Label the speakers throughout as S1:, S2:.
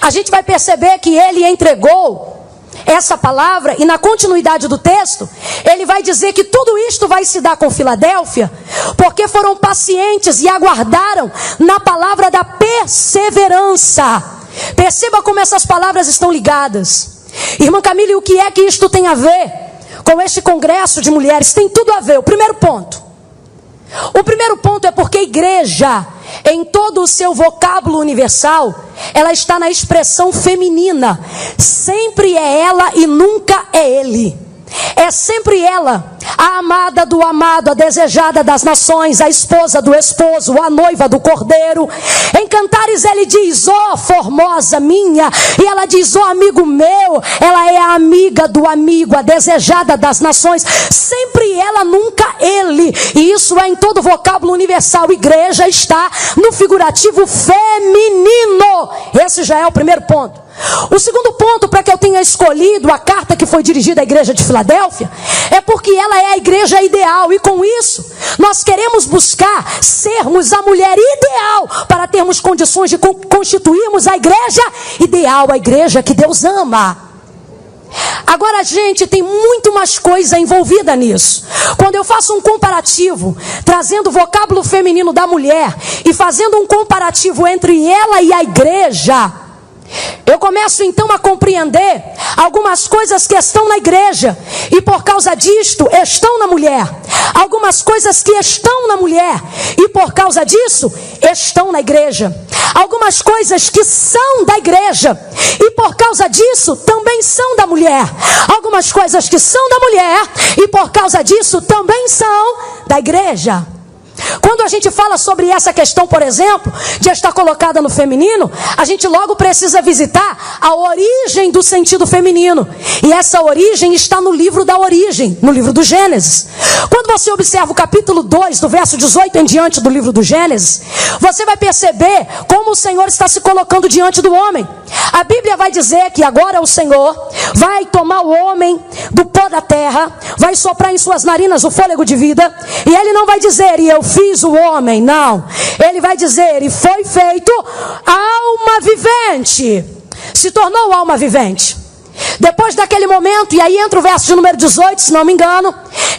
S1: a gente vai perceber que ele entregou essa palavra, e na continuidade do texto, ele vai dizer que tudo isto vai se dar com Filadélfia, porque foram pacientes e aguardaram na palavra da perseverança. Perceba como essas palavras estão ligadas. Irmã Camila, e o que é que isto tem a ver com este congresso de mulheres? Tem tudo a ver. O primeiro ponto é porque a igreja, em todo o seu vocábulo universal, ela está na expressão feminina. Sempre é ela e nunca é ele. É sempre ela, a amada do amado, a desejada das nações, a esposa do esposo, a noiva do cordeiro. Em Cantares ele diz, ó formosa minha, e ela diz, ó amigo meu. Ela é a amiga do amigo, a desejada das nações. Sempre ela, nunca ele. E isso é em todo o vocábulo universal. Igreja está no figurativo feminino. Esse já é o primeiro ponto. O segundo ponto para que eu tenha escolhido a carta que foi dirigida à igreja de Filadélfia é porque ela é a igreja ideal, e com isso nós queremos buscar sermos a mulher ideal para termos condições de constituirmos a igreja ideal, a igreja que Deus ama. Agora, gente, tem muito mais coisa envolvida nisso. Quando eu faço um comparativo, trazendo o vocábulo feminino da mulher e fazendo um comparativo entre ela e a igreja, eu começo então a compreender algumas coisas que estão na igreja e por causa disto estão na mulher. Algumas coisas que estão na mulher e por causa disso estão na igreja. Algumas coisas que são da igreja e por causa disso também são da mulher. Algumas coisas que são da mulher e por causa disso também são da igreja. Quando a gente fala sobre essa questão, por exemplo, de estar colocada no feminino, a gente logo precisa visitar a origem do sentido feminino. E essa origem está no livro da origem, no livro do Gênesis. Quando você observa o capítulo 2, do verso 18 em diante do livro do Gênesis, você vai perceber como o Senhor está se colocando diante do homem. A Bíblia vai dizer que agora o Senhor vai tomar o homem do pó da terra, vai soprar em suas narinas o fôlego de vida, e ele não vai dizer, e eu fiz o homem, não. Ele vai dizer, e foi feito alma vivente. Se tornou alma vivente. Depois daquele momento, e aí entra o verso de número 18, se não me engano,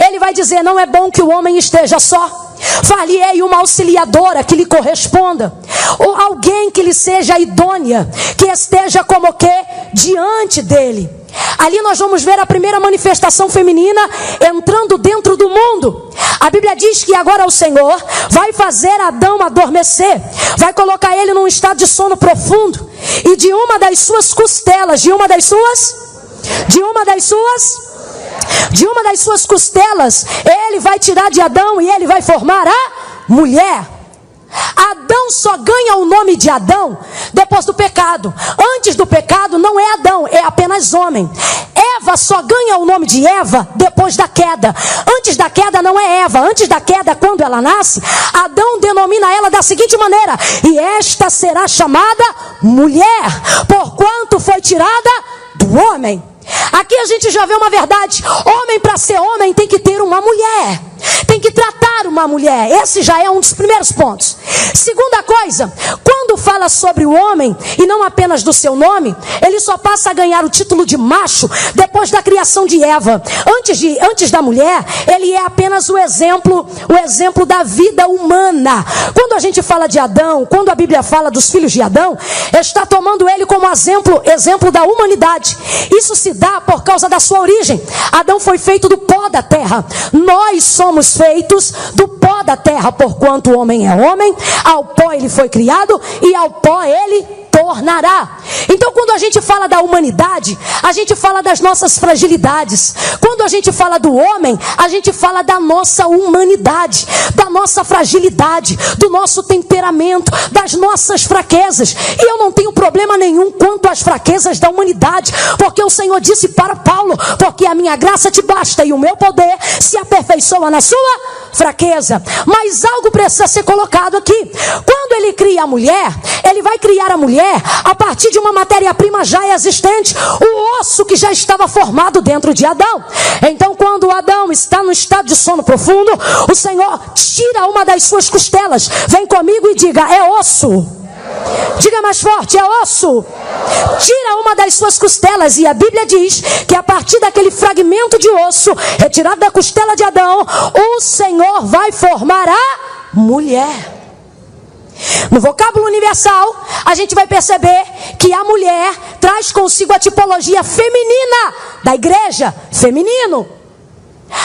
S1: ele vai dizer, não é bom que o homem esteja só. Far-lhe-ei uma auxiliadora que lhe corresponda, ou alguém que lhe seja idônea, que esteja como que diante dele. Ali nós vamos ver a primeira manifestação feminina entrando dentro do mundo. A Bíblia diz que agora o Senhor vai fazer Adão adormecer, vai colocar ele num estado de sono profundo, e de uma das suas costelas, de uma das suas costelas, ele vai tirar de Adão e ele vai formar a mulher. Adão só ganha o nome de Adão depois do pecado. Antes do pecado não é Adão, é apenas homem. Eva só ganha o nome de Eva depois da queda. Antes da queda não é Eva. Antes da queda, quando ela nasce, Adão denomina ela da seguinte maneira: e esta será chamada mulher, porquanto foi tirada do homem. Aqui a gente já vê uma verdade. Homem, para ser homem, tem que ter uma mulher, tem que tratar uma mulher. Esse já é um dos primeiros pontos. Segunda coisa, quando fala sobre o homem, e não apenas do seu nome, ele só passa a ganhar o título de macho depois da criação de Eva. Antes da mulher, ele é apenas o exemplo da vida humana. Quando a gente fala de Adão, quando a Bíblia fala dos filhos de Adão, está tomando ele como exemplo da humanidade. Isso se dá por causa da sua origem. Adão foi feito do pó da terra. Nós somos feitos do pó da terra, porquanto o homem é homem, ao pó ele foi criado e ao pó ele tornará. Então, quando a gente fala da humanidade, a gente fala das nossas fragilidades. Quando a gente fala do homem, a gente fala da nossa humanidade, da nossa fragilidade, do nosso temperamento, das nossas fraquezas. E eu não tenho problema nenhum quanto às fraquezas da humanidade, porque o Senhor disse para Paulo, porque a minha graça te basta e o meu poder se aperfeiçoa na sua fraqueza. Mas algo precisa ser colocado aqui. Quando ele cria a mulher, ele vai criar a mulher a partir de uma matéria-prima já existente, o osso que já estava formado dentro de Adão. Então, quando Adão está no estado de sono profundo, o Senhor tira uma das suas costelas. Vem comigo e diga: é osso. Diga mais forte, é osso. Tira uma das suas costelas, e a Bíblia diz que a partir daquele fragmento de osso retirado da costela de Adão, o Senhor vai formar a mulher. No vocábulo universal, a gente vai perceber que a mulher traz consigo a tipologia feminina da igreja, feminino.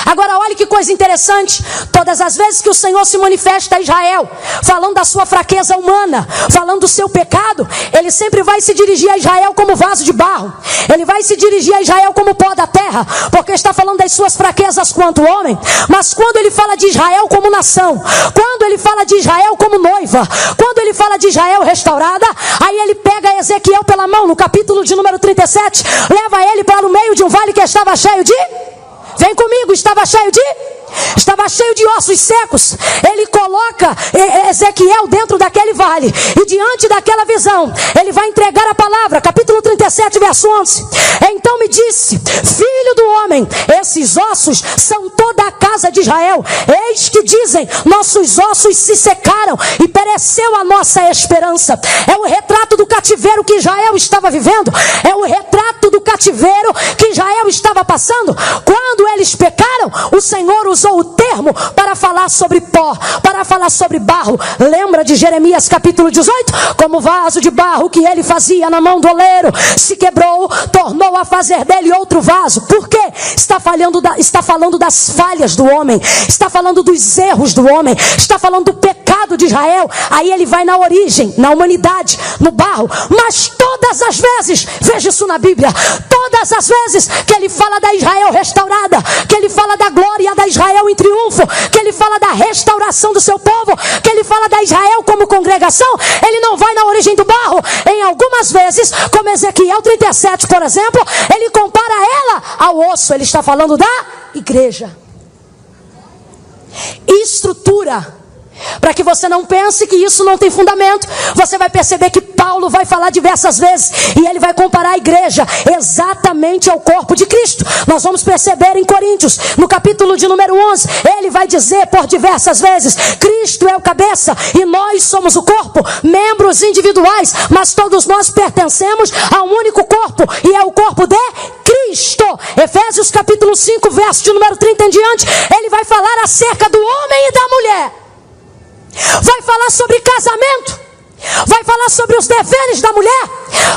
S1: Agora olhe que coisa interessante. Todas as vezes que o Senhor se manifesta a Israel, falando da sua fraqueza humana, falando do seu pecado, Ele sempre vai se dirigir a Israel como vaso de barro. Ele vai se dirigir a Israel como pó da terra, porque está falando das suas fraquezas quanto homem. Mas quando Ele fala de Israel como nação, quando Ele fala de Israel como noiva, quando Ele fala de Israel restaurada, aí Ele pega Ezequiel pela mão, no capítulo de número 37, leva ele para o meio de um vale que estava cheio de... Vem comigo, estava cheio de ossos secos. Ele coloca Ezequiel dentro daquele vale, e diante daquela visão, ele vai entregar a palavra. Capítulo 37, verso 11. Então me disse: filho do homem, esses ossos são toda a casa de Israel. Eis que dizem: nossos ossos se secaram e pereceu a nossa esperança. É o retrato do cativeiro que Israel estava vivendo. É o retrato do cativeiro que Israel estava passando. Quando eles pecaram, o Senhor usou o termo para falar sobre pó, para falar sobre barro. Lembra de Jeremias capítulo 18? Como vaso de barro que ele fazia na mão do oleiro se quebrou, tornou a fazer dele outro vaso. Por quê? Está falando das falhas do homem, está falando dos erros do homem, está falando do pecado de Israel. Aí ele vai na origem, na humanidade, no barro. Mas todas as vezes, veja isso na Bíblia, todas as vezes que ele fala da Israel restaurada, que ele fala da glória da Israel em triunfo, que ele fala da restauração do seu povo, que ele fala da Israel como congregação, ele não vai na origem do barro. Em algumas vezes, como Ezequiel 37, por exemplo, ele compara ela ao osso. Ele está falando da igreja. Estrutura. Para que você não pense que isso não tem fundamento, você vai perceber que Paulo vai falar diversas vezes, e ele vai comparar a igreja exatamente ao corpo de Cristo. Nós vamos perceber em Coríntios, no capítulo de número 11, ele vai dizer por diversas vezes: Cristo é o cabeça e nós somos o corpo, membros individuais, mas todos nós pertencemos a um único corpo, e é o corpo de Cristo. Efésios capítulo 5, verso de número 30 em diante, ele vai falar acerca do homem e da mulher. Vai falar sobre casamento, vai falar sobre os deveres da mulher,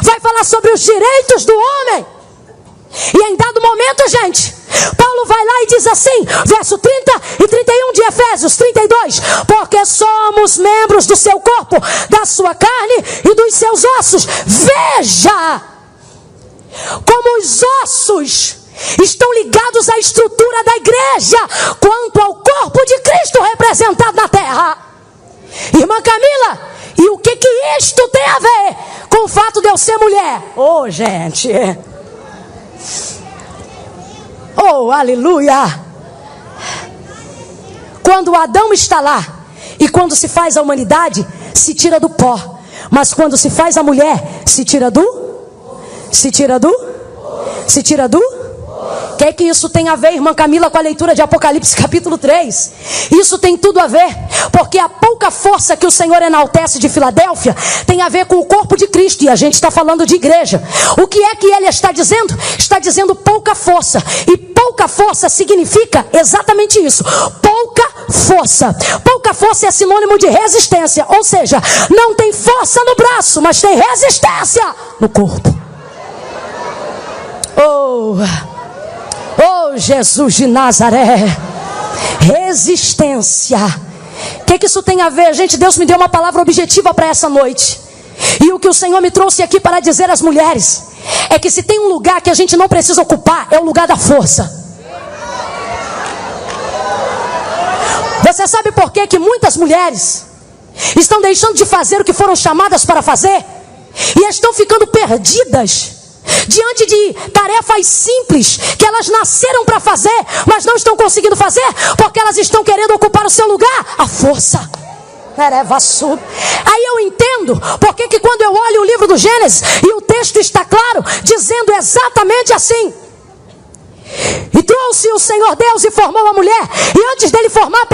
S1: vai falar sobre os direitos do homem. E em dado momento, gente, Paulo vai lá e diz assim, verso 30 e 31 de Efésios 32: porque somos membros do seu corpo, da sua carne e dos seus ossos. Veja como os ossos estão ligados à estrutura da igreja, quanto ao corpo de Cristo representado na terra. Irmã Camila, e o que isto tem a ver com o fato de eu ser mulher? Oh, gente. Oh, aleluia. Quando Adão está lá, e quando se faz a humanidade, se tira do pó. Mas quando se faz a mulher, se tira do? O que isso tem a ver, irmã Camila, com a leitura de Apocalipse capítulo 3? Isso tem tudo a ver, porque a pouca força que o Senhor enaltece de Filadélfia tem a ver com o corpo de Cristo, e a gente está falando de igreja. O que é que ele está dizendo? Está dizendo pouca força, e pouca força significa exatamente isso, pouca força. Pouca força é sinônimo de resistência, ou seja, não tem força no braço, mas tem resistência no corpo. Oh, Jesus de Nazaré. Resistência. O que isso tem a ver? Gente, Deus me deu uma palavra objetiva para essa noite. E o que o Senhor me trouxe aqui para dizer às mulheres é que se tem um lugar que a gente não precisa ocupar, é o lugar da força. Você sabe por que muitas mulheres estão deixando de fazer o que foram chamadas para fazer? E estão ficando perdidas diante de tarefas simples que elas nasceram para fazer, mas não estão conseguindo fazer, porque elas estão querendo ocupar o seu lugar, a força. Aí eu entendo porque que quando eu olho o livro do Gênesis, e o texto está claro, dizendo exatamente assim, E trouxe o Senhor Deus e formou a mulher. E antes dele formar,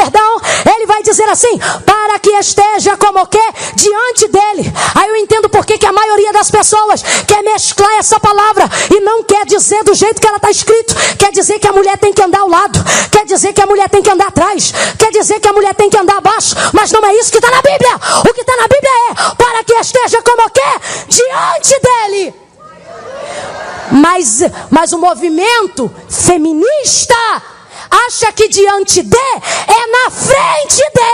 S1: ele vai dizer assim: para que esteja como que diante dele. Aí eu entendo por que a maioria das pessoas quer mesclar essa palavra e não quer dizer do jeito que ela está escrito. Quer dizer que a mulher tem que andar ao lado, quer dizer que a mulher tem que andar atrás, quer dizer que a mulher tem que andar abaixo. Mas não é isso que está na Bíblia. O que está na Bíblia é: para que esteja como que diante dele. Mas o movimento feminista acha que diante de é na frente de.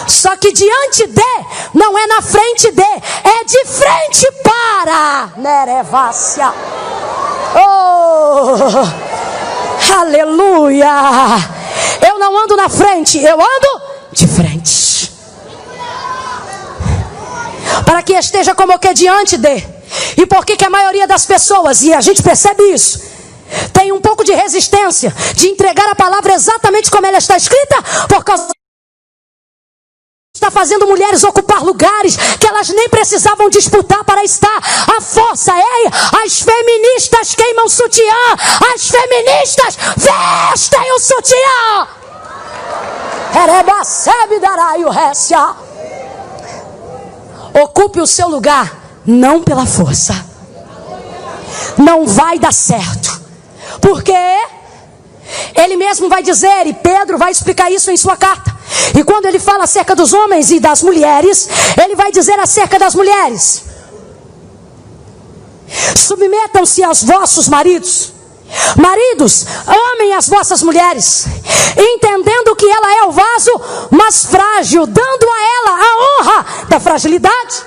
S1: Só que diante de não é na frente de, é de frente para. Nerevácia. Oh, aleluia. Eu não ando na frente, eu ando de frente. Para que esteja como que diante de. E por que a maioria das pessoas, e a gente percebe isso, tem um pouco de resistência de entregar a palavra exatamente como ela está escrita? Por causa está fazendo mulheres ocupar lugares que elas nem precisavam disputar para estar. A força é: as feministas queimam sutiã, as feministas vestem o sutiã. Ocupe o seu lugar, não pela força. Não vai dar certo. Porque ele mesmo vai dizer, e Pedro vai explicar isso em sua carta. E quando ele fala acerca dos homens e das mulheres, ele vai dizer acerca das mulheres: submetam-se aos vossos maridos. Maridos, amem as vossas mulheres, entendendo que ela é o vaso mais frágil, dando a ela a honra da fragilidade.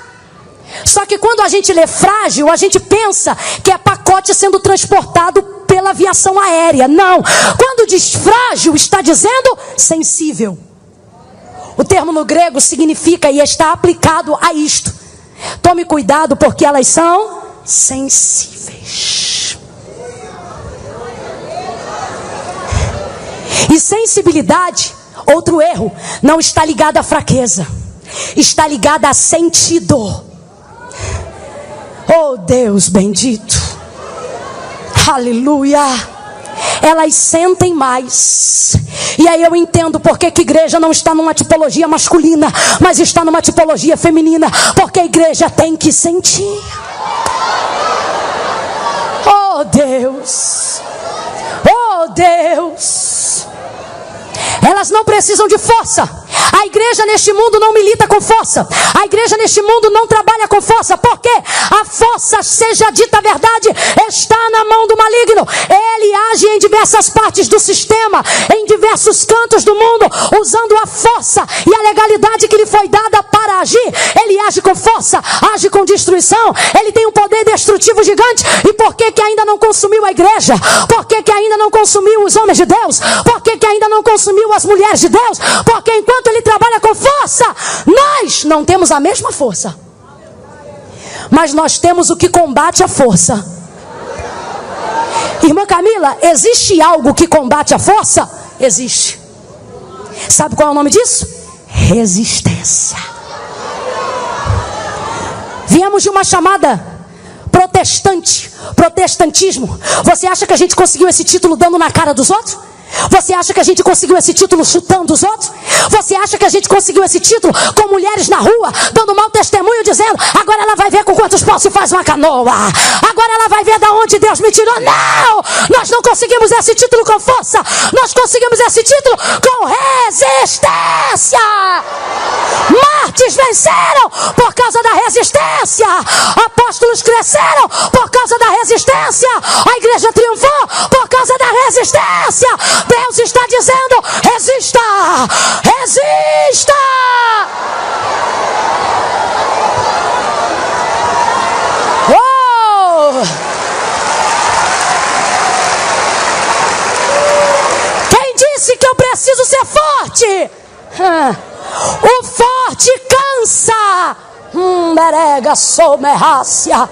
S1: Só que quando a gente lê frágil, a gente pensa que é pacote sendo transportado pela aviação aérea. Não, quando diz frágil, está dizendo sensível. O termo no grego significa e está aplicado a isto: tome cuidado, porque elas são sensíveis. E sensibilidade, outro erro, não está ligada à fraqueza, está ligada a sentido. Oh Deus bendito, aleluia. Elas sentem mais. E aí eu entendo porque que a igreja não está numa tipologia masculina, mas está numa tipologia feminina. Porque a igreja tem que sentir. Oh Deus, oh Deus. Elas não precisam de força. A igreja neste mundo não milita com força. A igreja neste mundo não trabalha com força. Porque a força, seja dita a verdade, está na mão do maligno. Ele age em diversas partes do sistema, em diversos cantos do mundo, usando a força e a legalidade que lhe foi dada para agir. Ele age com força, age com destruição. Ele tem um poder destrutivo gigante. E por que ainda não consumiu a igreja? Por que ainda não consumiu os homens de Deus? Por que ainda não consumiu as mulheres de Deus? Porque enquanto ele trabalha com força, nós não temos a mesma força, mas nós temos o que combate a força. Irmã Camila, existe algo que combate a força? Existe. Sabe qual é o nome disso? Resistência. Viemos de uma chamada protestante, protestantismo. Você acha que a gente conseguiu esse título dando na cara dos outros? Você acha que a gente conseguiu esse título chutando os outros? Você acha que a gente conseguiu esse título com mulheres na rua, dando mau testemunho, dizendo: agora ela vai ver com quantos paus se faz uma canoa, agora ela vai ver de onde Deus me tirou? Não! Nós não conseguimos esse título com força. Nós conseguimos esse título com resistência. Mártires venceram por causa da resistência. Apóstolos cresceram por causa da resistência. A igreja triunfou por causa da resistência. Deus está dizendo: resista, resista. Oh! Quem disse que eu preciso ser forte? O forte cansa. Berega somerrácia.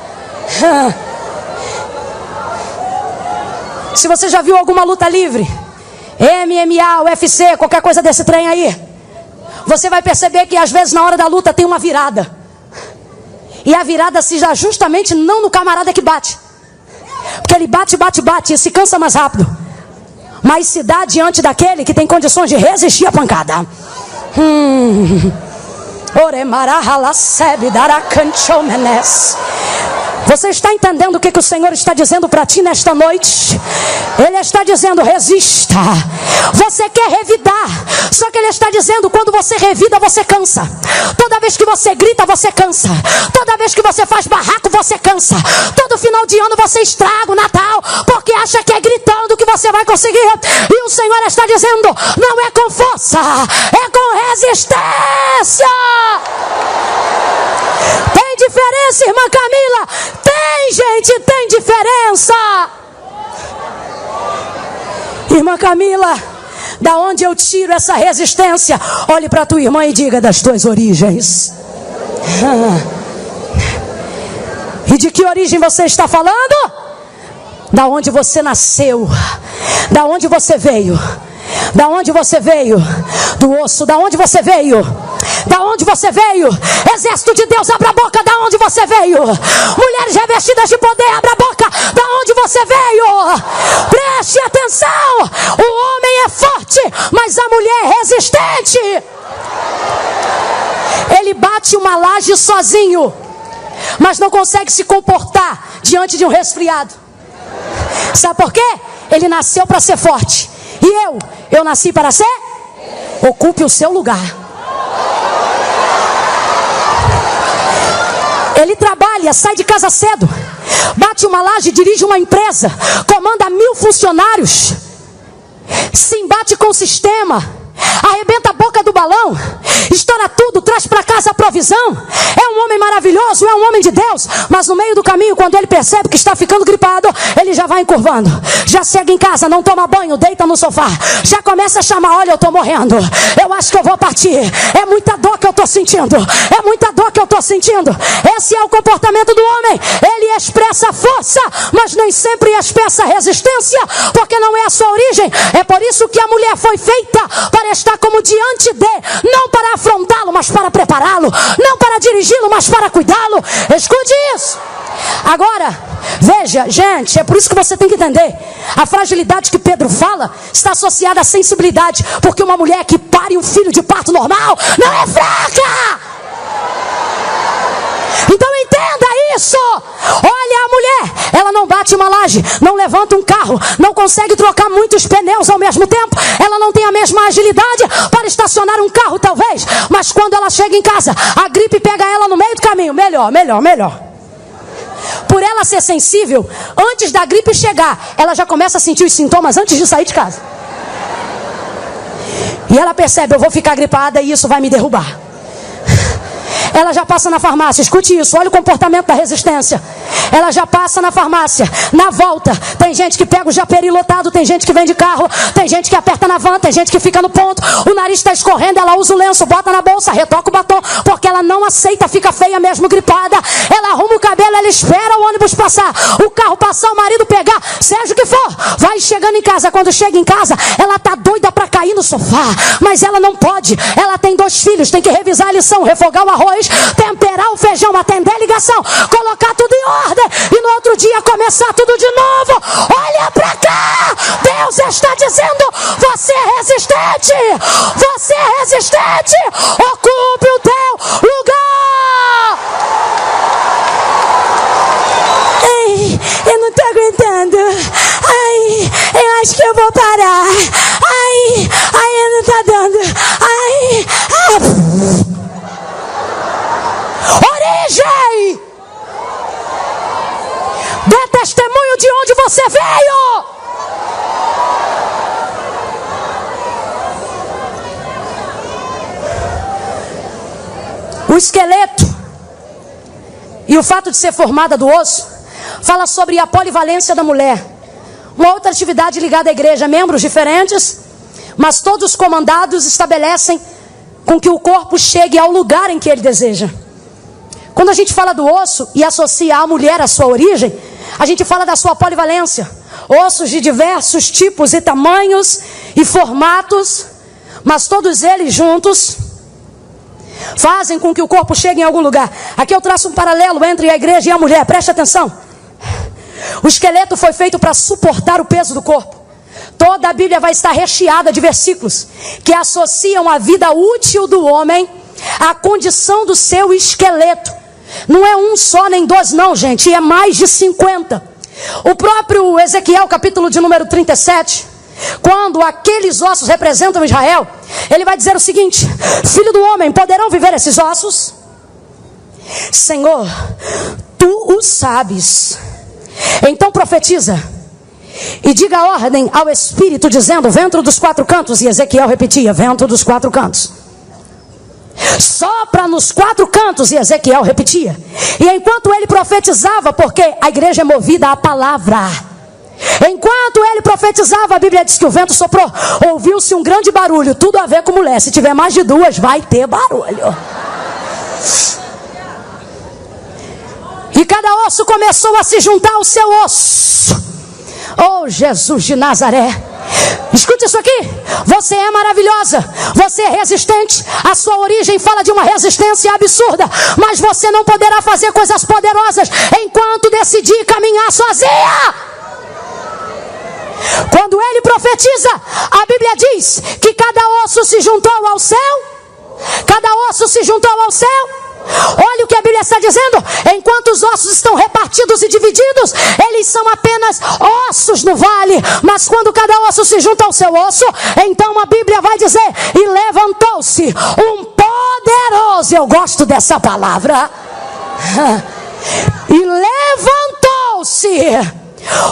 S1: Se você já viu alguma luta livre, MMA, UFC, qualquer coisa desse trem aí, você vai perceber que às vezes na hora da luta tem uma virada. E a virada se dá justamente não no camarada que bate. Porque ele bate e se cansa mais rápido. Mas se dá diante daquele que tem condições de resistir à pancada. Você está entendendo o que o Senhor está dizendo para ti nesta noite? Ele está dizendo, resista. Você quer revidar, só que Ele está dizendo, quando você revida, você cansa. Toda vez que você grita, você cansa. Toda vez que você faz barraco, você cansa. Todo final de ano você estraga o Natal, porque acha que é gritando que você vai conseguir. E o Senhor está dizendo, não é com força, é com resistência. Tem diferença, irmã Camila? Tem, gente, tem diferença. Irmã Camila, da onde eu tiro essa resistência? Olhe para tua irmã e diga, das tuas origens. E de que origem você está falando? Da onde você nasceu. Da onde você veio. Da onde você veio? Do osso. Da onde você veio? Da onde você veio? Exército de Deus, abra a boca. Da onde você veio? Mulheres revestidas de poder, abra a boca. Da onde você veio? Preste atenção. O homem é forte, mas a mulher é resistente. Ele bate uma laje sozinho, mas não consegue se comportar diante de um resfriado. Sabe por quê? Ele nasceu para ser forte. E eu nasci para ser? Ocupe o seu lugar. Ele trabalha, sai de casa cedo, bate uma laje, dirige uma empresa, comanda 1000 funcionários, se embate com o sistema, arrebenta a boca do balão, estoura tudo, traz para casa a provisão. É um homem maravilhoso, é um homem de Deus. Mas no meio do caminho, quando ele percebe que está ficando gripado, ele já vai encurvando, já chega em casa, não toma banho, deita no sofá, já começa a chamar, olha, eu estou morrendo, eu acho que eu vou partir, é muita dor que eu estou sentindo, é muita dor que eu estou sentindo. Esse é o comportamento do homem. Ele expressa força, mas nem sempre expressa resistência, porque não é a sua origem. É por isso que a mulher foi feita para estar como diante de, não para afrontá-lo, mas para prepará-lo, não para dirigi-lo, mas para cuidá-lo. Escute isso. Agora, veja, gente, é por isso que você tem que entender, a fragilidade que Pedro fala está associada à sensibilidade, porque uma mulher que pare um filho de parto normal não é fraca. Então entenda isso. Olha a mulher, ela não bate uma laje, não levanta um carro, não consegue trocar muitos pneus ao mesmo tempo, ela não tem a mesma agilidade para estacionar um carro talvez, mas quando ela chega em casa, a gripe pega ela no meio do caminho. Melhor. Por ela ser sensível, antes da gripe chegar, ela já começa a sentir os sintomas antes de sair de casa. E ela percebe, eu vou ficar gripada e isso vai me derrubar. Ela já passa na farmácia, escute isso, olha o comportamento da resistência. Ela já passa na farmácia, na volta, tem gente que pega o japeri lotado, tem gente que vem de carro, tem gente que aperta na van, tem gente que fica no ponto, o nariz está escorrendo, ela usa o lenço, bota na bolsa, retoca o batom, porque ela não aceita, fica feia mesmo, gripada. Ela arruma o cabelo, ela espera o ônibus passar, o carro passar, o marido pegar, seja o que for, vai chegando em casa. Quando chega em casa, ela tá doida para cair no sofá, mas ela não pode, ela tem 2 filhos, tem que revisar a lição, refogar o arroz, temperar o feijão, atender a ligação, colocar tudo em ordem e no outro dia começar tudo de novo. Olha pra cá, Deus está dizendo, você é resistente, você é resistente, ocupe o teu lugar. Ai, eu não tô aguentando, ai, eu acho que eu vou parar, ai, eu não tá dando, origem! Dê testemunho de onde você veio! O esqueleto e o fato de ser formada do osso fala sobre a polivalência da mulher. Uma outra atividade ligada à igreja, membros diferentes, mas todos comandados estabelecem com que o corpo chegue ao lugar em que ele deseja. Quando a gente fala do osso e associa a mulher à sua origem, a gente fala da sua polivalência. Ossos de diversos tipos e tamanhos e formatos, mas todos eles juntos fazem com que o corpo chegue em algum lugar. Aqui eu traço um paralelo entre a igreja e a mulher, preste atenção. O esqueleto foi feito para suportar o peso do corpo. Toda a Bíblia vai estar recheada de versículos que associam a vida útil do homem à condição do seu esqueleto. Não é um só nem dois não, gente, é mais de 50. O próprio Ezequiel, capítulo de número 37, quando aqueles ossos representam Israel, ele vai dizer o seguinte: filho do homem, poderão viver esses ossos? Senhor, tu o sabes. Então profetiza e diga ordem ao Espírito, dizendo: vento dos quatro cantos. E Ezequiel repetia: vento dos quatro cantos. Sopra nos quatro cantos. E Ezequiel repetia. E enquanto ele profetizava, porque a igreja é movida à palavra, enquanto ele profetizava, a Bíblia diz que o vento soprou. Ouviu-se um grande barulho. Tudo a ver com mulher. Se tiver mais de duas, vai ter barulho. E cada osso começou a se juntar ao seu osso. Oh, Jesus de Nazaré. Escute isso aqui. Você é maravilhosa. Você é resistente. A sua origem fala de uma resistência absurda. Mas você não poderá fazer coisas poderosas enquanto decidir caminhar sozinha. Quando ele profetiza, a Bíblia diz que cada osso se juntou ao céu. Cada osso se juntou ao céu. Olha o que a Bíblia está dizendo. Enquanto os ossos estão repartidos e divididos, eles são apenas ossos no vale. Mas quando cada osso se junta ao seu osso, então a Bíblia vai dizer: e levantou-se um poderoso. Eu gosto dessa palavra. E levantou-se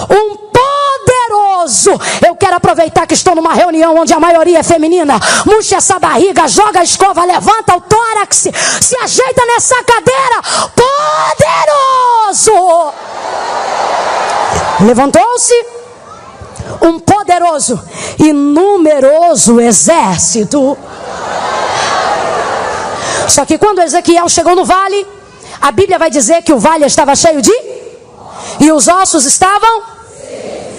S1: um poderoso. Eu quero aproveitar que estou numa reunião onde a maioria é feminina. Murcha essa barriga, joga a escova, levanta o tórax, se ajeita nessa cadeira. Poderoso. Levantou-se um poderoso e numeroso exército. Só que quando Ezequiel chegou no vale, a Bíblia vai dizer que o vale estava cheio de... E os ossos estavam?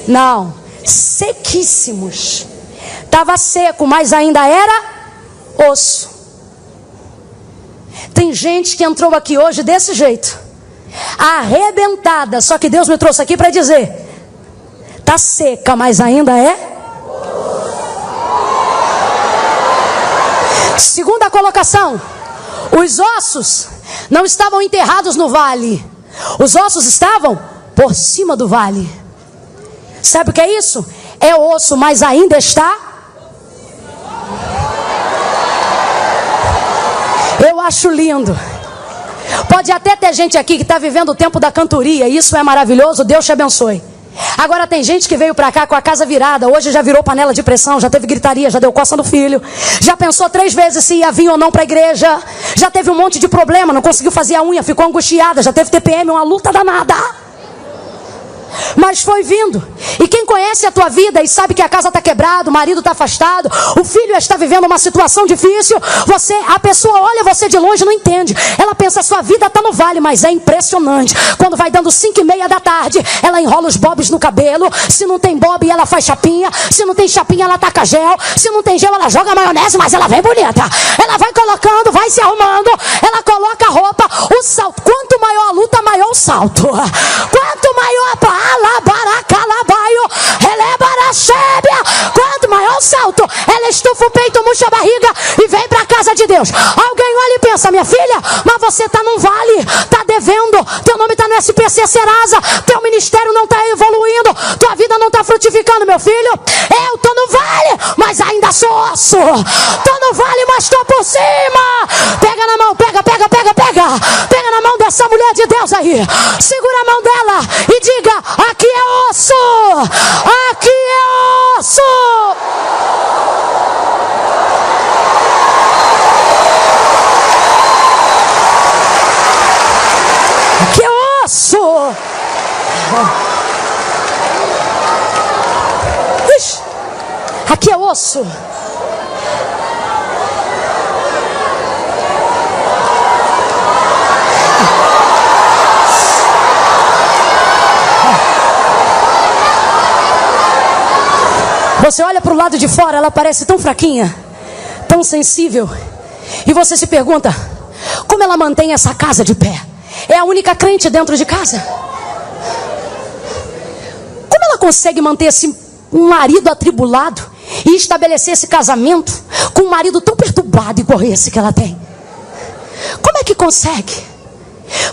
S1: Não, sequíssimos. Estava seco, mas ainda era osso. Tem gente que entrou aqui hoje desse jeito, arrebentada. Só que Deus me trouxe aqui para dizer: está seca, mas ainda é. Segunda colocação: os ossos não estavam enterrados no vale. Os ossos estavam por cima do vale. Sabe o que é isso? É osso, mas ainda está. Eu acho lindo. Pode até ter gente aqui que está vivendo o tempo da cantoria. Isso é maravilhoso, Deus te abençoe. Agora tem gente que veio pra cá com a casa virada. Hoje já virou panela de pressão, já teve gritaria, já deu coça no filho, já pensou 3 vezes se ia vir ou não pra igreja, já teve um monte de problema, não conseguiu fazer a unha, ficou angustiada, já teve TPM, uma luta danada. Mas foi vindo. E quem conhece a tua vida e sabe que a casa está quebrada, o marido está afastado, o filho está vivendo uma situação difícil, a pessoa olha você de longe e não entende. Ela pensa: a sua vida está no vale. Mas é impressionante. Quando vai dando 5:30 da tarde, ela enrola os bobs no cabelo. Se não tem bob, ela faz chapinha. Se não tem chapinha, ela taca gel. Se não tem gel, ela joga maionese. Mas ela vem bonita. Ela vai colocando, vai se arrumando. Ela coloca a roupa, o salto. Quanto maior a luta, maior o salto. Quanto maior a quanto maior o salto, ela estufa o peito, murcha a barriga e vem para a casa de Deus. Alguém olha e pensa: minha filha, mas você está num vale, está devendo, teu nome está no SPC Serasa, teu ministério não está evoluindo, tua vida não está frutificando. Meu filho, eu estou no vale, mas ainda sou osso. Estou no vale, mas estou por cima. Pega na mão, pega na mão dessa mulher de Deus aí, segura a mão dela e diga: aqui é osso, aqui é osso. Aqui é osso. Ixi, aqui é osso. Você olha para o lado de fora, ela parece tão fraquinha, tão sensível. E você se pergunta: como ela mantém essa casa de pé? É a única crente dentro de casa. consegue manter um marido atribulado e estabelecer esse casamento com um marido tão perturbado igual esse que ela tem? Como é que consegue?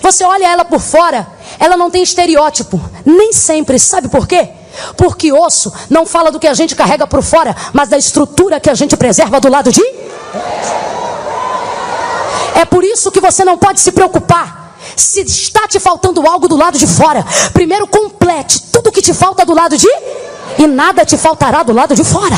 S1: Você olha ela por fora, ela não tem estereótipo, nem sempre. Sabe por quê? Porque osso não fala do que a gente carrega por fora, mas da estrutura que a gente preserva do lado de... É por isso que você não pode se preocupar se está te faltando algo do lado de fora. Primeiro complete tudo que te falta do lado de... E nada te faltará do lado de fora.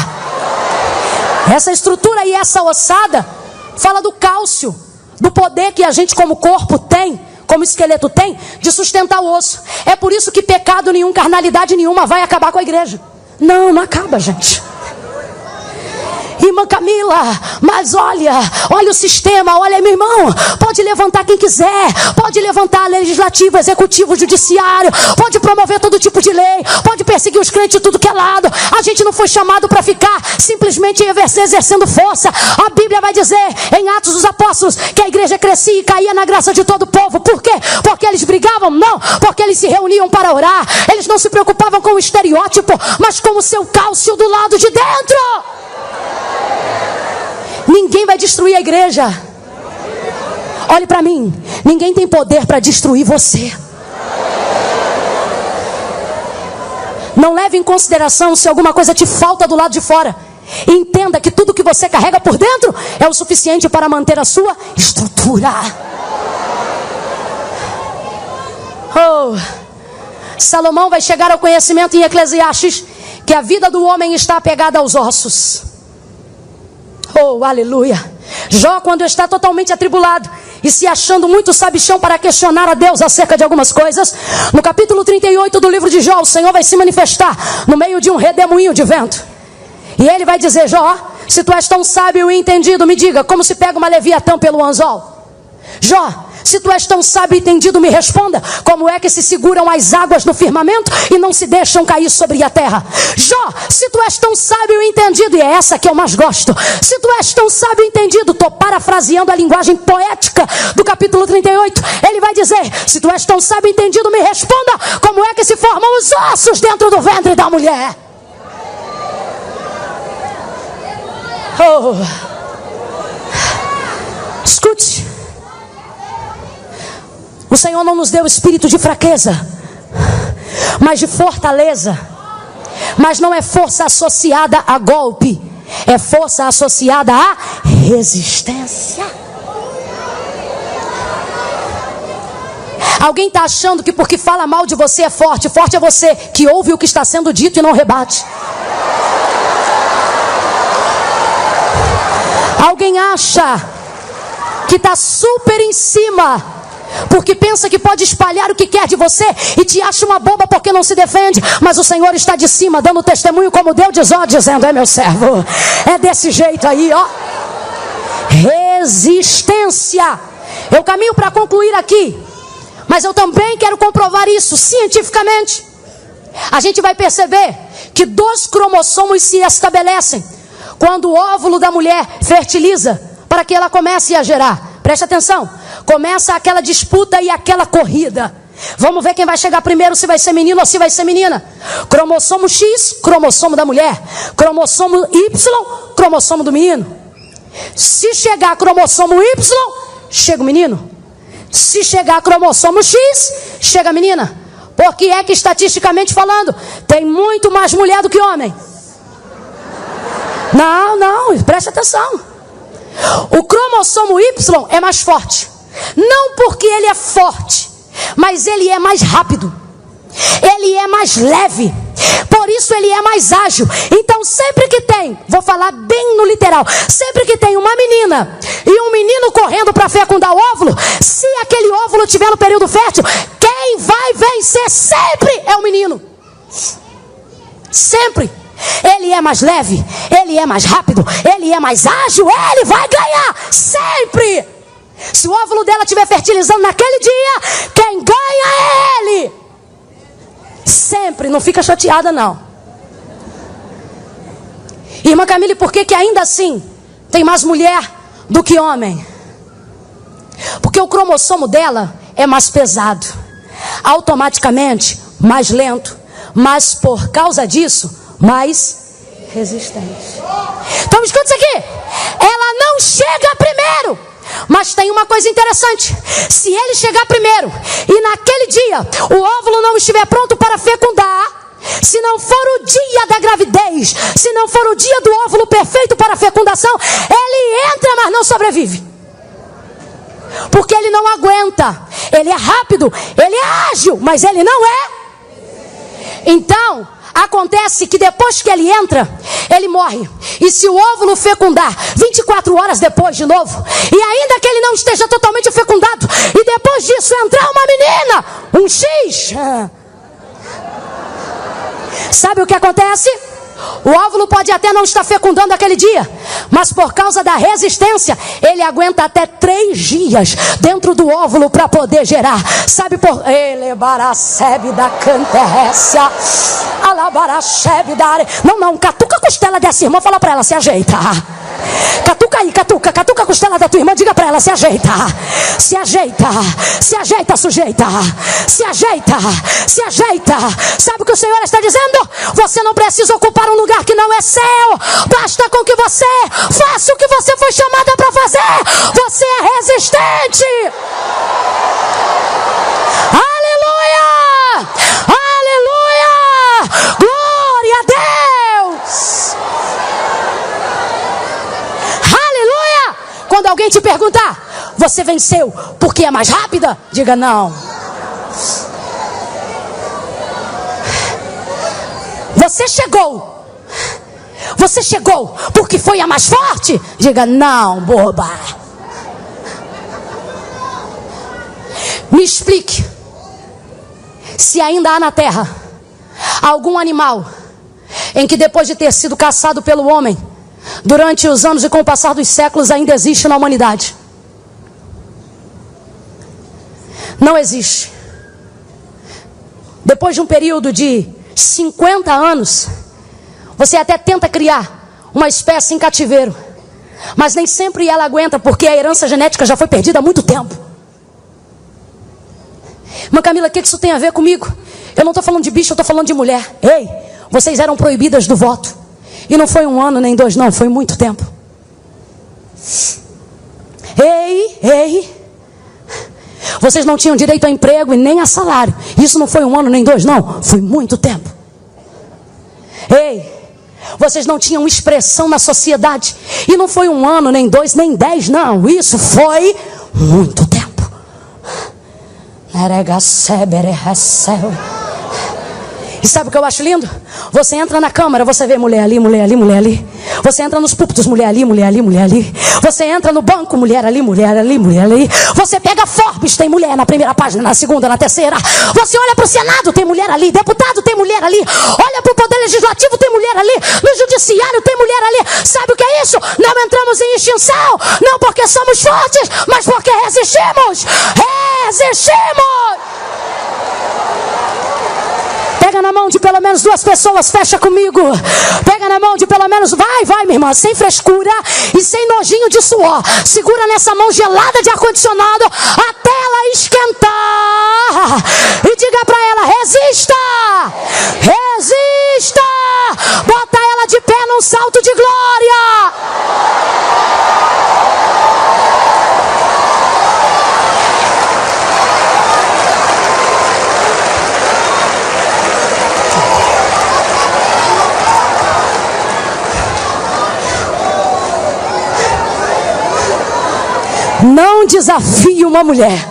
S1: Essa estrutura e essa ossada fala do cálcio, do poder que a gente como corpo tem, como esqueleto tem, de sustentar o osso. É por isso que pecado nenhum, carnalidade nenhuma vai acabar com a igreja. Não acaba, gente. Irmã Camila, mas olha o sistema, olha, meu irmão, pode levantar quem quiser, pode levantar legislativo, executivo, judiciário, pode promover todo tipo de lei, pode perseguir os crentes de tudo que é lado. A gente não foi chamado para ficar simplesmente exercendo força. A Bíblia vai dizer em Atos dos Apóstolos que a igreja crescia e caía na graça de todo o povo. Por quê? Porque eles brigavam? Não, porque eles se reuniam para orar. Eles não se preocupavam com o estereótipo, mas com o seu cálcio do lado de dentro. Ninguém vai destruir a igreja. Olhe para mim, ninguém tem poder para destruir você. Não leve em consideração se alguma coisa te falta do lado de fora. Entenda que tudo que você carrega por dentro é o suficiente para manter a sua estrutura. Salomão vai chegar ao conhecimento em Eclesiastes que a vida do homem está apegada aos ossos. Aleluia. Jó, quando está totalmente atribulado e se achando muito sabichão para questionar a Deus acerca de algumas coisas, no capítulo 38 do livro de Jó, o Senhor vai se manifestar no meio de um redemoinho de vento. E ele vai dizer: Jó, se tu és tão sábio e entendido, me diga, como se pega uma leviatã pelo anzol? Jó, se tu és tão sábio e entendido, me responda, como é que se seguram as águas no firmamento e não se deixam cair sobre a terra? Jó, se tu és tão sábio e entendido, e é essa que eu mais gosto, se tu és tão sábio e entendido, estou parafraseando a linguagem poética do capítulo 38, ele vai dizer: se tu és tão sábio e entendido, me responda, como é que se formam os ossos dentro do ventre da mulher? Escute. O Senhor não nos deu espírito de fraqueza, mas de fortaleza. Mas não é força associada a golpe, é força associada a resistência. Alguém está achando que porque fala mal de você é forte. Forte é você que ouve o que está sendo dito e não rebate. Alguém acha que está super em cima porque pensa que pode espalhar o que quer de você e te acha uma boba porque não se defende. Mas o Senhor está de cima dando testemunho como Deus diz, dizendo: é meu servo. É desse jeito aí, Resistência. Eu caminho para concluir aqui, mas eu também quero comprovar isso cientificamente. A gente vai perceber que 2 cromossomos se estabelecem quando o óvulo da mulher fertiliza para que ela comece a gerar. Preste atenção. Começa aquela disputa e aquela corrida. Vamos ver quem vai chegar primeiro, se vai ser menino ou se vai ser menina. Cromossomo X, cromossomo da mulher. Cromossomo Y, cromossomo do menino. Se chegar cromossomo Y, chega o menino. Se chegar cromossomo X, chega a menina. Porque é que estatisticamente falando, tem muito mais mulher do que homem. Não, preste atenção. O cromossomo Y é mais forte. Não porque ele é forte, mas ele é mais rápido. Ele é mais leve. Por isso ele é mais ágil. Então sempre que tem, vou falar bem no literal, sempre que tem uma menina e um menino correndo para fecundar o óvulo, se aquele óvulo estiver no período fértil, quem vai vencer sempre é o menino. Sempre. Ele é mais leve, ele é mais rápido, ele é mais ágil, ele vai ganhar sempre. Se o óvulo dela estiver fertilizando naquele dia, quem ganha é ele. Sempre, não fica chateada não. Irmã Camille, por que ainda assim tem mais mulher do que homem? Porque o cromossomo dela é mais pesado, automaticamente mais lento, mas por causa disso, mais resistente. Então escuta isso aqui. Ela não chega primeiro. Mas tem uma coisa interessante. Se ele chegar primeiro e naquele dia o óvulo não estiver pronto para fecundar, se não for o dia da gravidez, se não for o dia do óvulo perfeito para a fecundação, ele entra, mas não sobrevive. Porque ele não aguenta. Ele é rápido, ele é ágil, mas ele não é. Então, acontece que depois que ele entra, ele morre. E se o óvulo fecundar 24 horas depois de novo, e ainda que ele não esteja totalmente fecundado, e depois disso entrar uma menina, um X, sabe o que acontece? O óvulo pode até não estar fecundando aquele dia, mas por causa da resistência, ele aguenta até 3 dias dentro do óvulo para poder gerar. Sabe por... Elebaracebe da canterrécia. Alabaracebe da área. Não, catuca a costela dessa irmã, fala para ela, se ajeita. Catuca aí, catuca a costela da tua irmã, diga para ela, se ajeita. Se ajeita, se ajeita, sujeita. Se ajeita, se ajeita. Sabe o que o Senhor está dizendo? Você não precisa ocupar um lugar que não é seu. Basta com que você faça o que você foi chamada para fazer. Você é resistente. Aleluia! Aleluia! Glória a Deus! Aleluia! Quando alguém te perguntar, você venceu porque é mais rápida? Diga não. Você chegou porque foi a mais forte? Diga não, boba. Me explique. Se ainda há na terra algum animal em que depois de ter sido caçado pelo homem, durante os anos e com o passar dos séculos, ainda existe na humanidade. Não existe. Depois de um período de 50 anos, você até tenta criar uma espécie em cativeiro, mas nem sempre ela aguenta, porque a herança genética já foi perdida há muito tempo. Irmã Camila, o que isso tem a ver comigo? Eu não estou falando de bicho, eu estou falando de mulher. Ei, vocês eram proibidas do voto. E não foi 1 ano nem 2, não, foi muito tempo. Ei. Vocês não tinham direito a emprego e nem a salário. Isso não foi 1 ano nem 2, não, foi muito tempo. Ei, vocês não tinham expressão na sociedade. E não foi 1 ano, nem 2, nem 10, não. Isso foi muito tempo. E sabe o que eu acho lindo? Você entra na câmara, você vê mulher ali, mulher ali, mulher ali. Você entra nos púlpitos, mulher ali, mulher ali, mulher ali. Você entra no banco, mulher ali, mulher ali, mulher ali. Você pega Forbes, tem mulher na primeira página, na segunda, na terceira. Você olha para o Senado, tem mulher ali. Deputado, tem mulher ali. Olha para o Poder Legislativo, tem mulher ali. No Judiciário, tem mulher ali. Sabe o que é isso? Não entramos em extinção. Não porque somos fortes, mas porque resistimos. Resistimos! Pega na mão de pelo menos 2 pessoas, fecha comigo. Pega na mão de pelo menos, vai minha irmã, sem frescura e sem nojinho de suor. Segura nessa mão gelada de ar-condicionado até ela esquentar. E diga pra ela, resista! Resista! Bota ela de pé num salto de glória. Não desafie uma mulher.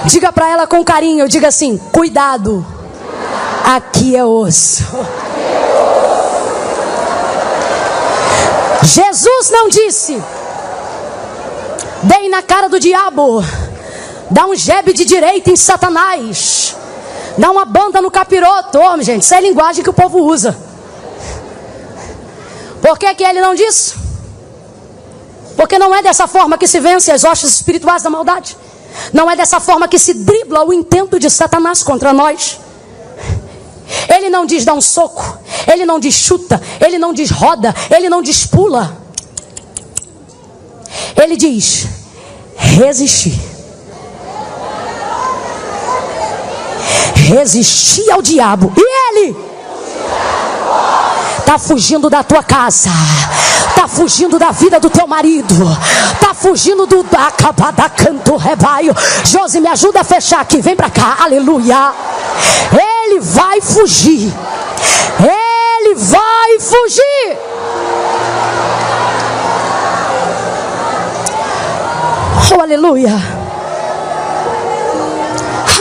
S1: Diga para ela com carinho, diga assim, cuidado, aqui é osso. Jesus não disse, dei na cara do diabo, dá um jebe de direita em Satanás, dá uma banda no capiroto. Homem, gente, isso é a linguagem que o povo usa. Por que ele não disse? Porque não é dessa forma que se vence as hostes espirituais da maldade. Não é dessa forma que se dribla o intento de Satanás contra nós. Ele não diz dá um soco, ele não diz chuta, ele não diz roda, ele não diz pula. Ele diz resistir. resistir ao diabo, e ele está fugindo da tua casa, está fugindo da vida do teu marido, está fugindo do acabada canto rebaio. Josi, me ajuda a fechar aqui, vem para cá, aleluia. Ele vai fugir, ele vai fugir. Oh, aleluia,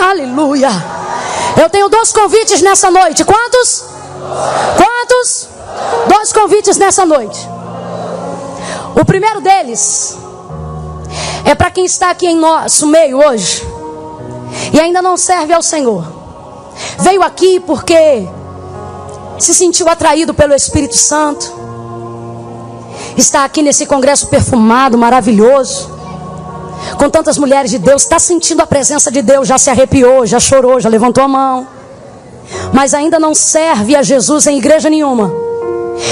S1: aleluia. Eu tenho 2 convites nessa noite. Quantos? Quantos? 2 convites nessa noite. O primeiro deles é para quem está aqui em nosso meio hoje e ainda não serve ao Senhor. Veio aqui porque se sentiu atraído pelo Espírito Santo. Está aqui nesse congresso perfumado, maravilhoso, com tantas mulheres de Deus. Está sentindo a presença de Deus, já se arrepiou, já chorou, já levantou a mão, mas ainda não serve a Jesus em igreja nenhuma.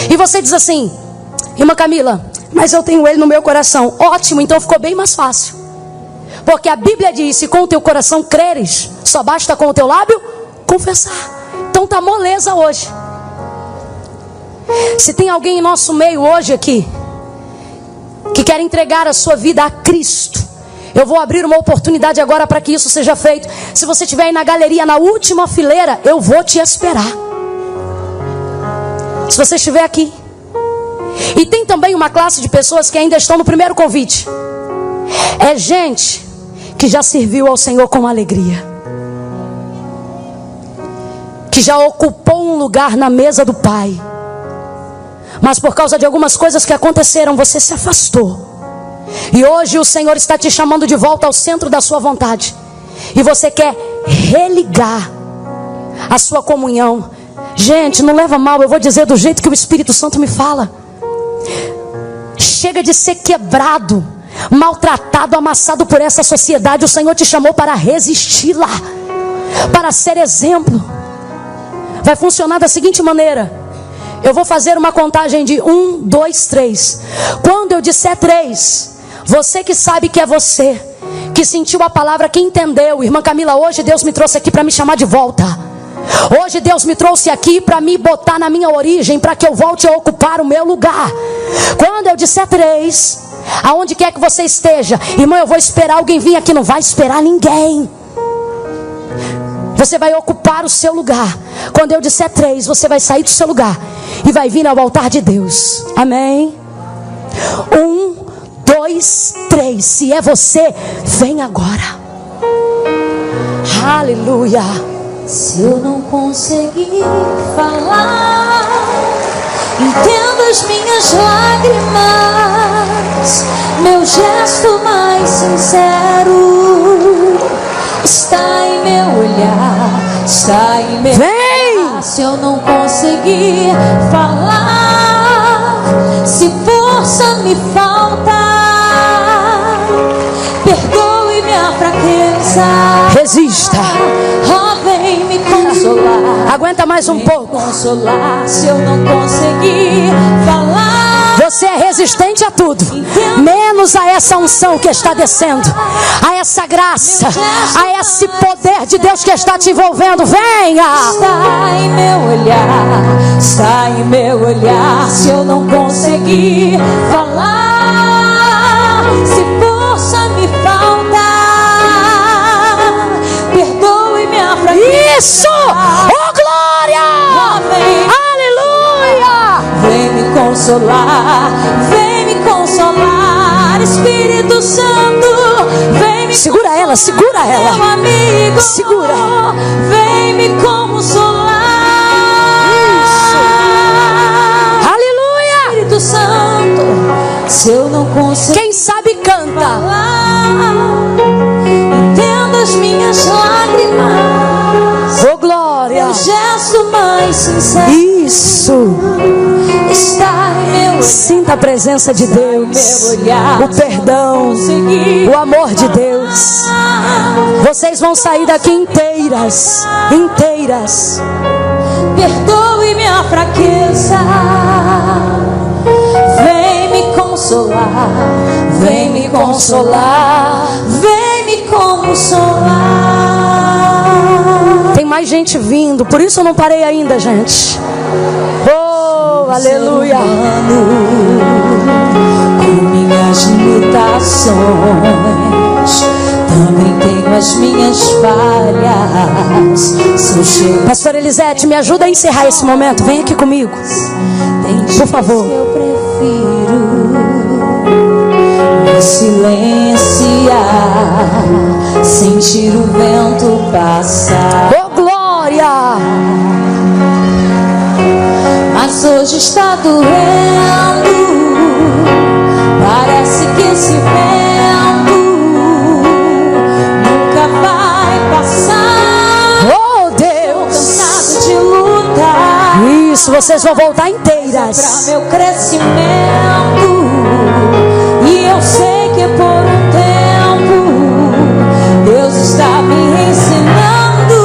S1: E você diz assim: irmã Camila, mas eu tenho ele no meu coração. Ótimo, então ficou bem mais fácil, porque a Bíblia diz: se com o teu coração creres, só basta com o teu lábio confessar. Então tá moleza hoje. Se tem alguém em nosso meio hoje aqui que quer entregar a sua vida a Cristo, eu vou abrir uma oportunidade agora para que isso seja feito. Se você estiver aí na galeria, na última fileira, eu vou te esperar. Se você estiver aqui. E tem também uma classe de pessoas que ainda estão no primeiro convite. É gente que já serviu ao Senhor com alegria, que já ocupou um lugar na mesa do Pai, mas por causa de algumas coisas que aconteceram, você se afastou. E hoje o Senhor está te chamando de volta ao centro da sua vontade. E você quer religar a sua comunhão. Gente, não leva mal, eu vou dizer do jeito que o Espírito Santo me fala. Chega de ser quebrado, maltratado, amassado por essa sociedade. O Senhor te chamou para resisti-la, para ser exemplo. Vai funcionar da seguinte maneira: eu vou fazer uma contagem de 1, 2, 3. Quando eu disser 3, você que sabe que é você, que sentiu a palavra, que entendeu: irmã Camila, hoje Deus me trouxe aqui para me chamar de volta. Hoje Deus me trouxe aqui para me botar na minha origem, para que eu volte a ocupar o meu lugar. Quando eu disser 3, aonde quer que você esteja, irmão, eu vou esperar alguém vir aqui. Não vai esperar ninguém. Você vai ocupar o seu lugar. Quando eu disser 3, você vai sair do seu lugar e vai vir ao altar de Deus. Amém? 1, 2, 3. Se é você, vem agora. Aleluia.
S2: Se eu não conseguir falar, entenda as minhas lágrimas. Meu gesto mais sincero está em meu olhar, está em meu olhar. Se eu não conseguir falar, se força me falta, perdoe minha fraqueza.
S1: Resista.
S2: Oh, vem me consolar.
S1: Aguenta mais um pouco.
S2: Consolar se eu não conseguir falar.
S1: Você é resistente a tudo, menos a essa unção que está descendo, a essa graça, a esse poder de Deus que está te envolvendo. Venha.
S2: Está em meu olhar, está em meu olhar. Se eu não conseguir falar, se força me falta, perdoe minha fraqueza.
S1: Isso! Oh, glória!
S2: Amém.
S1: Aleluia!
S2: Vem me consolar, vem me consolar, Espírito Santo, vem me
S1: segura
S2: consolar,
S1: ela, segura ela,
S2: meu amigo,
S1: segura,
S2: vem me consolar.
S1: Isso. Aleluia!
S2: Espírito Santo, se eu não conseguir,
S1: quem sabe canta.
S2: falar, entenda as minhas lágrimas.
S1: Oh, glória!
S2: O gesto mais sincero.
S1: Isso.
S2: Está em meu olhar.
S1: Sinta a presença de Deus, o perdão, o amor de Deus. Vocês vão sair daqui inteiras, inteiras.
S2: Perdoe minha fraqueza. Vem me consolar, vem me consolar, vem me consolar.
S1: Tem mais mais gente vindo. Por isso eu não parei ainda, gente. Oh, aleluia.
S2: Com minhas limitações, também tenho as minhas falhas.
S1: Pastor Elisete, me ajuda a encerrar esse momento. Vem aqui comigo, por favor.
S2: Eu prefiro me silenciar, sentir o vento passar.
S1: Oh, glória!
S2: Mas hoje está doendo. Parece que esse vento nunca vai passar.
S1: Oh, Deus!
S2: Cansado de lutar.
S1: Isso, vocês vão voltar inteiras.
S2: Para meu crescimento. E eu sei que por um tempo Deus está me ensinando.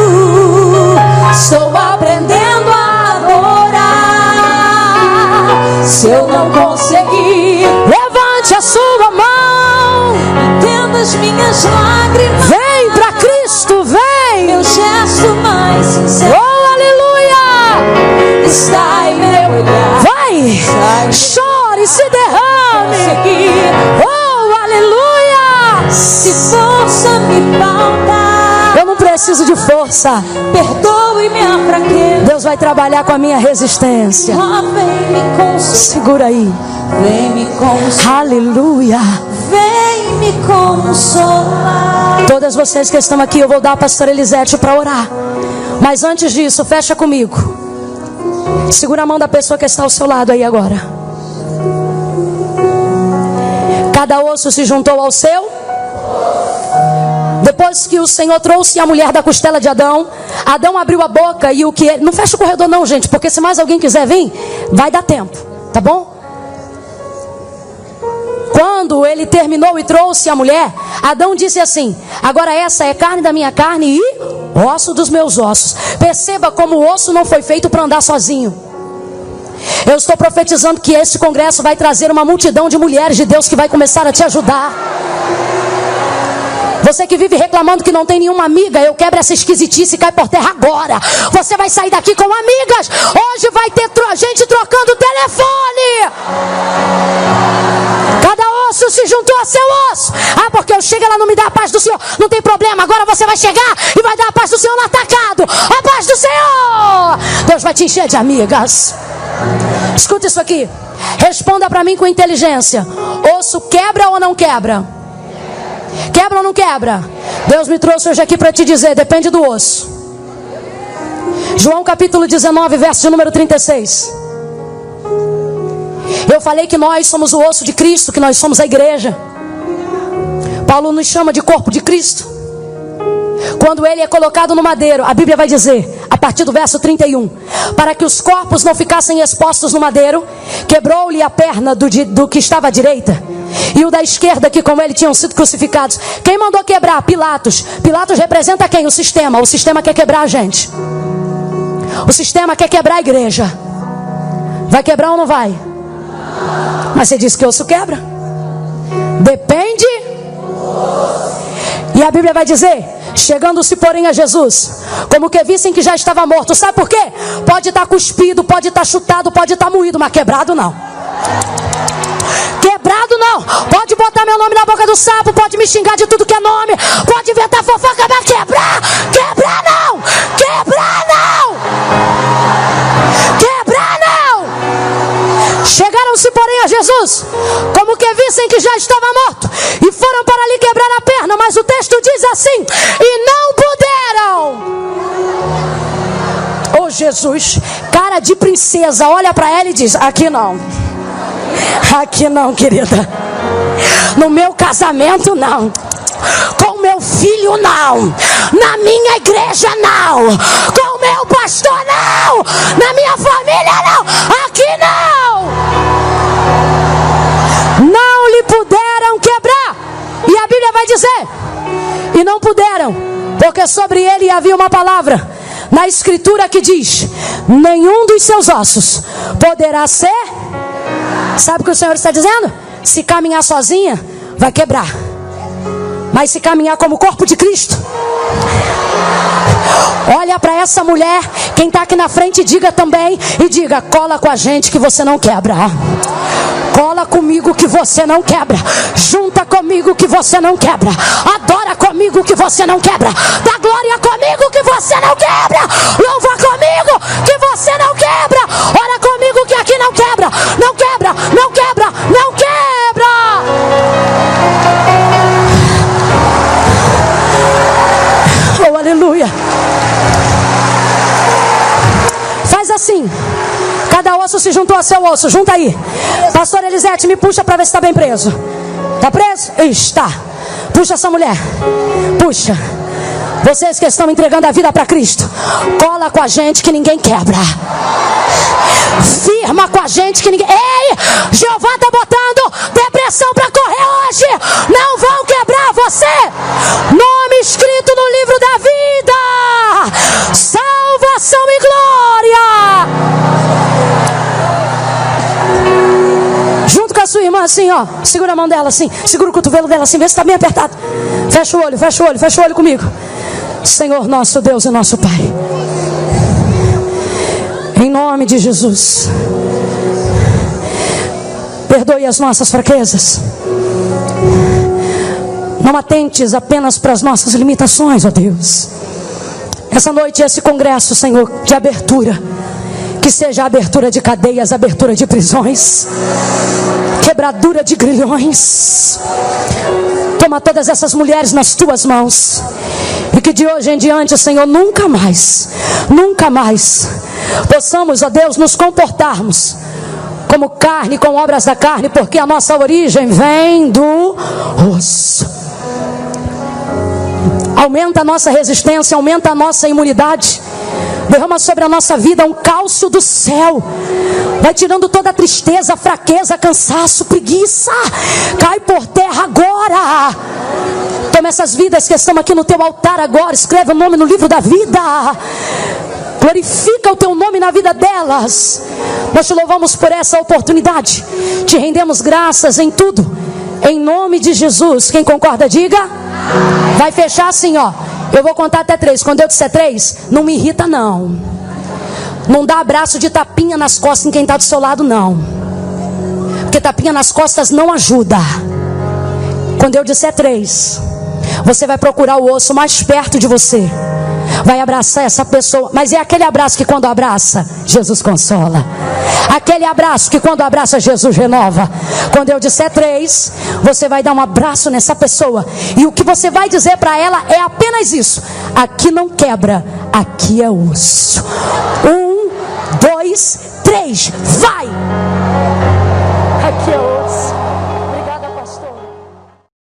S2: Estou aprendendo a adorar. Se eu não conseguir,
S1: Levante a sua mão.
S2: entenda as minhas lágrimas.
S1: Vem para Cristo, vem.
S2: Meu gesto mais sincero
S1: Oh, aleluia!
S2: está em meu olhar.
S1: Vai, chore, se derrame. Oh, aleluia!
S2: Se força me falta,
S1: Eu não preciso de força.
S2: perdoe minha fraqueza.
S1: Deus vai trabalhar com a minha resistência.
S2: Ah, vem me consolar,
S1: Segura aí.
S2: vem me consolar,
S1: Aleluia.
S2: vem me consolar.
S1: Todas vocês que estão aqui, eu vou dar a pastora Elisete para orar. Mas antes disso, fecha comigo. Segura a mão da pessoa que está ao seu lado aí agora. Cada osso se juntou ao seu. Depois que o Senhor trouxe a mulher da costela de Adão, Adão abriu a boca e o que... Não fecha o corredor não, gente, porque se mais alguém quiser vir, vai dar tempo, tá bom? Quando ele terminou e trouxe a mulher, Adão disse assim: agora essa é carne da minha carne e osso dos meus ossos. Perceba como o osso não foi feito para andar sozinho. Eu estou profetizando que esse congresso vai trazer uma multidão de mulheres de Deus que vai começar a te ajudar. Você que vive reclamando que não tem nenhuma amiga, eu quebro essa esquisitice e cai por terra agora. Você vai sair daqui com amigas. Hoje vai ter gente trocando telefone. Cada osso se juntou a seu osso. Ah, porque eu chego, ela não me dá a paz do Senhor. Não tem problema, agora você vai chegar e vai dar a paz do Senhor no atacado. A paz do Senhor. Deus vai te encher de amigas. Escuta isso aqui. Responda para mim com inteligência. Osso quebra ou não quebra? Quebra ou não quebra? Deus me trouxe hoje aqui para te dizer, depende do osso. João capítulo 19, verso de número 36. Eu falei que nós somos o osso de Cristo, que nós somos a igreja. Paulo nos chama de corpo de Cristo. Quando ele é colocado no madeiro, a Bíblia vai dizer, a partir do verso 31, para que os corpos não ficassem expostos no madeiro, quebrou-lhe a perna do que estava à direita, e o da esquerda, que com ele tinham sido crucificados. Quem mandou quebrar? Pilatos. Pilatos representa quem? O sistema. O sistema quer quebrar a gente. O sistema quer quebrar a igreja. Vai quebrar ou não vai? Mas você disse que osso quebra. Depende. E a Bíblia vai dizer, chegando-se porém a Jesus, como que vissem que já estava morto. Sabe por quê? Pode estar cuspido, pode estar chutado, pode estar moído, mas quebrado não. Quebrado não. Pode botar meu nome na boca do sapo, pode me xingar de tudo que é nome, pode inventar fofoca, mas quebrar não. Quebrar não. Quebrar não. Chegaram-se porém a Jesus, como que vissem que já estava morto, e foram para lhe quebrar a perna. Mas o texto diz assim: e não puderam. Oh Jesus, cara de princesa, olha para ela e diz: aqui não. Aqui não, querida. No meu casamento não. Com meu filho não. Na minha igreja não. Com meu pastor não. Na minha família não. Aqui não. Não lhe puderam quebrar. E a Bíblia vai dizer: e não puderam, porque sobre ele havia uma palavra na escritura que diz: nenhum dos seus ossos poderá ser. Sabe o que o Senhor está dizendo? Se caminhar sozinha, vai quebrar. Mas se caminhar como corpo de Cristo, olha Olha para essa mulher, quem está aqui na frente, diga também. E diga: cola com a gente que você não quebra. Cola comigo que você não quebra. Junta comigo que você não quebra. Adora comigo que você não quebra. Dá glória comigo que você não quebra. Louva comigo que você não quebra. Ora comigo que aqui não quebra. Não quebra, não quebra, não quebra. Oh, aleluia. Faz assim. Cada osso se juntou a seu osso. Junta aí. Pastor Elisete, me puxa para ver se está bem preso. Está preso? Está. Puxa essa mulher. Puxa. Vocês que estão entregando a vida para Cristo, cola com a gente que ninguém quebra. Firma com a gente que ninguém... Ei, Jeová está botando depressão para correr hoje. Não vão quebrar você. Nome escrito no livro da vida. Salvação e glória. Junto com a sua irmã assim, ó. Segura a mão dela assim. Segura o cotovelo dela assim. Vê se está bem apertado. Fecha o olho, fecha o olho, fecha o olho comigo. Senhor nosso Deus e nosso Pai, em nome de Jesus, perdoe as nossas fraquezas. Não atentes apenas para as nossas limitações, ó Deus. Essa noite, esse congresso, Senhor, de abertura, que seja a abertura de cadeias, abertura de prisões, quebradura de grilhões. Toma todas essas mulheres nas tuas mãos. E que de hoje em diante, Senhor, nunca mais possamos, ó Deus, nos comportarmos como carne, com obras da carne, porque a nossa origem vem do osso. Aumenta a nossa resistência, aumenta a nossa imunidade. Derrama sobre a nossa vida um calço do céu. Vai tirando toda a tristeza, fraqueza, cansaço, preguiça. Cai por terra agora. Toma essas vidas que estão aqui no teu altar agora. Escreve o nome no livro da vida. Glorifica o teu nome na vida delas. Nós te louvamos por essa oportunidade. Te rendemos graças em tudo. Em nome de Jesus. Quem concorda, diga. Vai fechar assim, ó. Eu vou contar até 3. Quando eu disser 3, não me irrita não. Não dá abraço de tapinha nas costas em quem está do seu lado, não. Porque tapinha nas costas não ajuda. Quando eu disser 3, você vai procurar o osso mais perto de você. Vai abraçar essa pessoa. Mas é aquele abraço que quando abraça, Jesus consola. Aquele abraço que quando abraça, Jesus renova. Quando eu disser 3, você vai dar um abraço nessa pessoa. E o que você vai dizer para ela é apenas isso: aqui não quebra, aqui é osso. 1, 2, 3, vai! Aqui é osso.